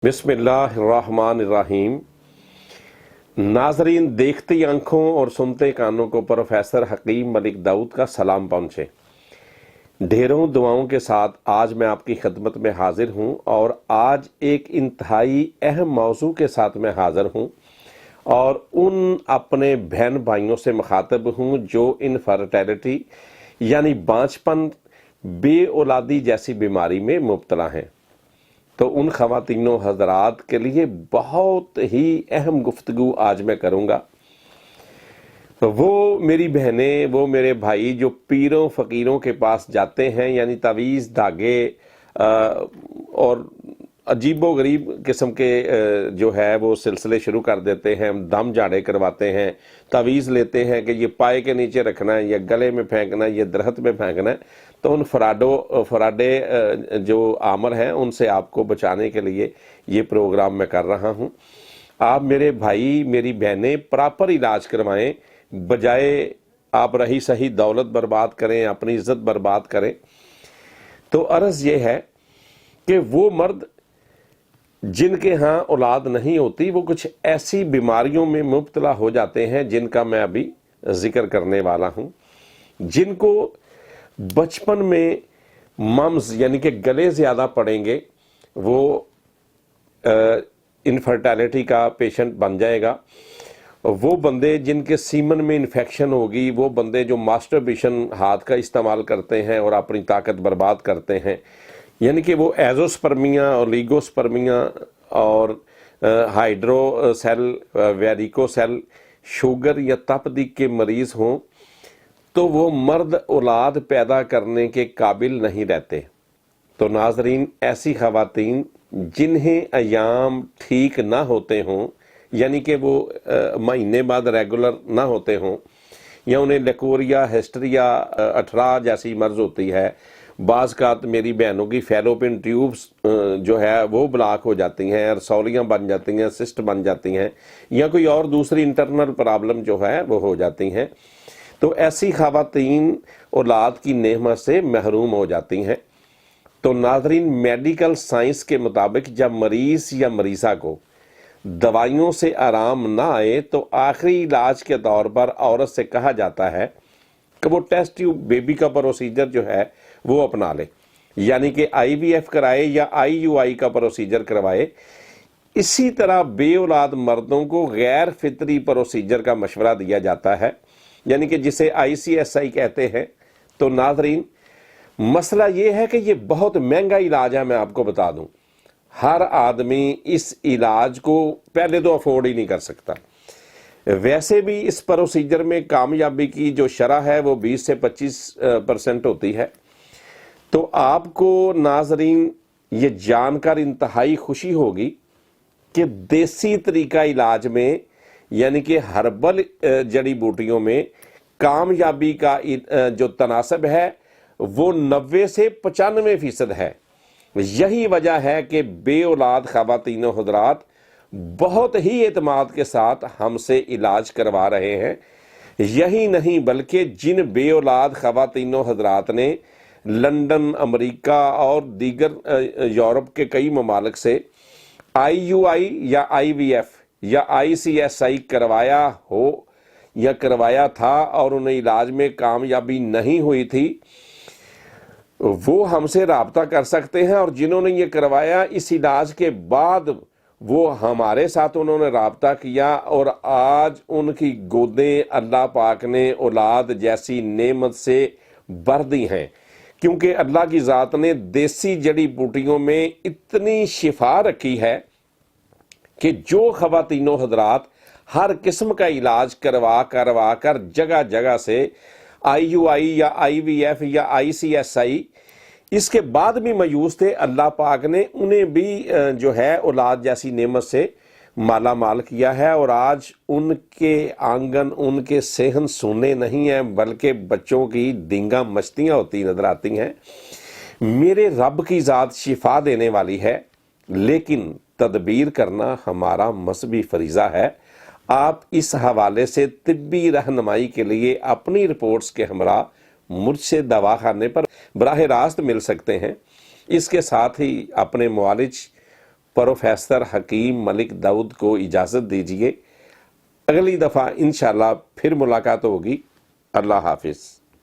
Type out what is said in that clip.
बिस्मिल्लाहिर्रहमानिर्रहीम। नाजरीन, देखती आंखों और सुनते कानों को प्रोफेसर हकीम मलिक दाऊद का सलाम पहुँचे। ढेरों दुआओं के साथ आज मैं आपकी खिदमत में हाजिर हूँ और आज एक इंतहाई अहम मौजू के साथ मैं हाजिर हूँ और उन अपने बहन भाइयों से मुखातब हूँ जो इनफर्टिलिटी यानी बांझपन, बे औलादी जैसी बीमारी में मुब्तला हैं। तो उन ख़वातीनों हज़रात के लिए बहुत ही अहम गुफ्तगू आज मैं करूँगा। वो मेरी बहनें, वो मेरे भाई जो पीरों फ़कीरों के पास जाते हैं, यानी तावीज़, धागे और अजीबो गरीब किस्म के जो है वो सिलसिले शुरू कर देते हैं। दम झाड़े करवाते हैं, तावीज़ लेते हैं कि ये पाए के नीचे रखना है, या गले में फेंकना है, ये दरख्त में फेंकना है। तो उन फराडे जो आमर हैं उनसे आपको बचाने के लिए ये प्रोग्राम मैं कर रहा हूँ। आप मेरे भाई, मेरी बहनें प्रॉपर इलाज करवाएं, बजाय आप रही सही दौलत बर्बाद करें, अपनी इज्जत बर्बाद करें। तो अर्ज़ ये है कि वो मर्द जिनके यहाँ औलाद नहीं होती वो कुछ ऐसी बीमारियों में मुब्तला हो जाते हैं जिनका मैं अभी जिक्र करने वाला हूँ, जिनको बचपन में मम्स यानी कि गले ज़्यादा पड़ेंगे, वो इनफर्टिलिटी का पेशेंट बन जाएगा। वो बंदे जिनके सीमन में इन्फेक्शन होगी, वो बंदे जो मास्टरबेशन हाथ का इस्तेमाल करते हैं और अपनी ताकत बर्बाद करते हैं, यानी कि वो एजोस्पर्मिया और लीगोस्पर्मिया और हाइड्रोसेल, वेरिकोसेल, शुगर या तपदीक के मरीज़ हों, तो वो मर्द औलाद पैदा करने के काबिल नहीं रहते। तो नाजरीन, ऐसी ख़वातीन जिन्हें अयाम ठीक ना होते हों, यानी कि वो महीने बाद रेगुलर ना होते हों, या उन्हें लेकोरिया, हिस्ट्रिया, अठरा जैसी मर्ज होती है, बाज़ कात मेरी बहनों की फैलोपियन ट्यूब्स जो है वो ब्लॉक हो जाती हैं, रसौलियाँ बन जाती हैं, सिस्ट बन जाती हैं, या कोई और दूसरी इंटरनल प्रॉब्लम जो है वो हो जाती हैं। तो ऐसी ख़वातीन औलाद की नेमत से महरूम हो जाती हैं। तो नाज़रीन, मेडिकल साइंस के मुताबिक जब मरीज़ या मरीज़ा को दवाइयों से आराम ना आए तो आखिरी इलाज के तौर पर औरत से कहा जाता है कि वो टेस्ट ट्यूब बेबी का प्रोसीजर जो है वो अपना ले, यानी कि IVF कराए या IUI का प्रोसीजर करवाए। इसी तरह बे औलाद मर्दों को गैर फितरी प्रोसीजर का मशवरा दिया जाता है, यानी कि जिसे ICSI कहते हैं। तो नाजरीन, मसला ये है कि ये बहुत महंगा इलाज है। मैं आपको बता दूं, हर आदमी इस इलाज को पहले तो अफोर्ड ही नहीं कर सकता। वैसे भी इस प्रोसीजर में कामयाबी की जो शरह है वो 20 से 25% होती है। तो आपको नाजरीन ये जानकर इंतहाई खुशी होगी कि देसी तरीका इलाज में, यानी कि हर्बल जड़ी बूटियों में कामयाबी का जो तनासब है वो 90 से 95% है। यही वजह है कि बे औलाद ख़वातीनों हज़रात बहुत ही एतमाद के साथ हमसे इलाज करवा रहे हैं। यही नहीं बल्कि जिन बे औलाद ख़वातीनों हज़रात ने लंदन, अमेरिका और दीगर यूरोप के कई ममालिक से IUI या IVF या ICSI करवाया हो या करवाया था और उन्हें इलाज में कामयाबी नहीं हुई थी, वो हमसे राब्ता कर सकते हैं। और जिन्होंने ये करवाया, इस इलाज के बाद वो हमारे साथ उन्होंने राब्ता किया और आज उनकी गोदें अल्लाह पाक ने औलाद जैसी नेमत से भर दी हैं, क्योंकि अल्लाह की ज़ात ने देसी जड़ी बूटियों में इतनी शिफा रखी है कि जो ख़वातीनों हज़रात हर किस्म का इलाज करवा कर जगह जगह से IUI या IVF या ICSI इसके बाद भी मायूस थे, अल्लाह पाक ने उन्हें भी जो है औलाद जैसी नेमत से माला माल किया है। और आज उनके आंगन, उनके सेहन सोने नहीं हैं बल्कि बच्चों की दींगा मस्तियाँ होती नजर आती हैं। मेरे रब की ज़ात शिफा देने वाली है, लेकिन तदबीर करना हमारा मजहबी फरीज़ा है। आप इस हवाले से तिब्बी रहनुमाई के लिए अपनी रिपोर्ट्स के हमरा मुझसे दवाखाने पर बराह रास्त मिल सकते हैं। इसके साथ ही अपने मुआलिज प्रोफेसर हकीम मलिक दाऊद को इजाज़त दीजिए। अगली दफ़ा इंशाअल्लाह फिर मुलाकात होगी। अल्लाह हाफिज़।